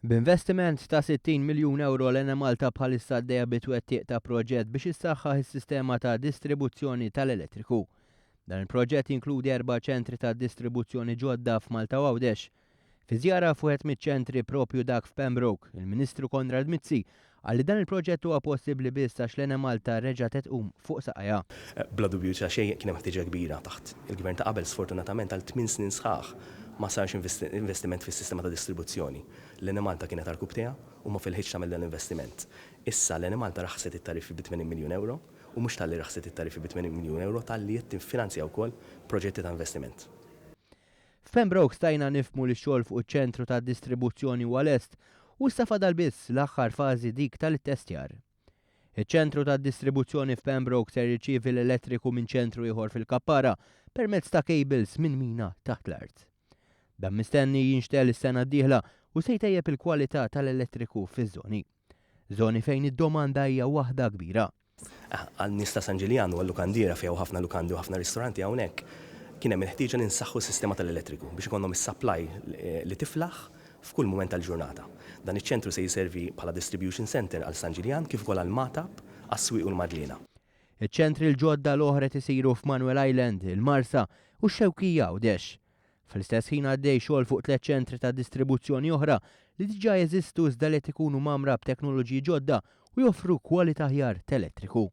B'investiment ta' 60 miljun euro l-Ena Malta bħalissa għaddejja bitwettiq ta' proġett biex issaħħaħ is-sistema ta' distribuzzjoni tal-elettriku. Dan il-proġett jinkludi 4 ċentri ta' distribuzzjoni ġodda f'Malta u Għawdex. Fi żjara fuqet miċ-ċentri propju dak f'Pembroke, il-Ministru Konrad Mizzi għalli dan il-proġett huwa possibbli biss għax l-Ena Malta reġgħet tqum fuq saqajja. Bla dubju ta' xejn kien hemm ħtieġa kbira taħt il-Gvern ta' qabel sfortunatament għal 8 snin sħaħ ma sarx investiment fis-sistema ta' distribuzzjoni. L-Ena Malta kienet għall-kub tiegħha u ma filħitx tagħmel dan l-investiment. Issa l-Ena Malta raħset it-tariffi bi 80 miljun euro u mhux talli raħset it-tariffi bi 80 miljun euro talli qed tinfinanzja wkoll proġetti ta' investiment. F'Pembroke stajna nifmu li xogħol fuq iċ-ċentru ta' distribuzzjoni huwa lest u issa fadal biss l-aħħar fażi dik tal-ittestjar. Iċ-ċentru ta' distribuzzjoni f'Pembroke ser jirċievi l-elettriku minn ċentru ieħor fil-Kappara permezz ta' cables minn mina taħt l-art. Dan mistenni jinxtel is-sena d-dieħla u se jtejjeb il-kwalità tal-elettriku fiż-żoni. Żoni fejn id-domanda hija waħda kbira. Għal nies ta' San Ġiljan u għall-lukandira fejn ħafna lukandi u ħafna ristoranti hawnhekk kien hemm il-ħtieġa li nsaħħu s-sistema tal-elettriku biex ikollhom is-supply li tiflaħ f'kull mument tal-ġurnata. Dan iċ-ċentru se jiservi bħala distribution center għal San Ġiljan kif ukoll għal Matab, għas-Swieq u l-Madlina. Iċ-ċentri l-ġodda l-oħra isiru f'Manuel Island, il-Marsa u x-Xewkija u Dex. Fl-istess ħin għaddej xogħol fuq 3 ċentri ta' distribuzzjoni oħra li diġà jeżistu iżda li ikunu mamra b'teknoloġiji ġodda u joffru kwalità aħjar tal-elettriku.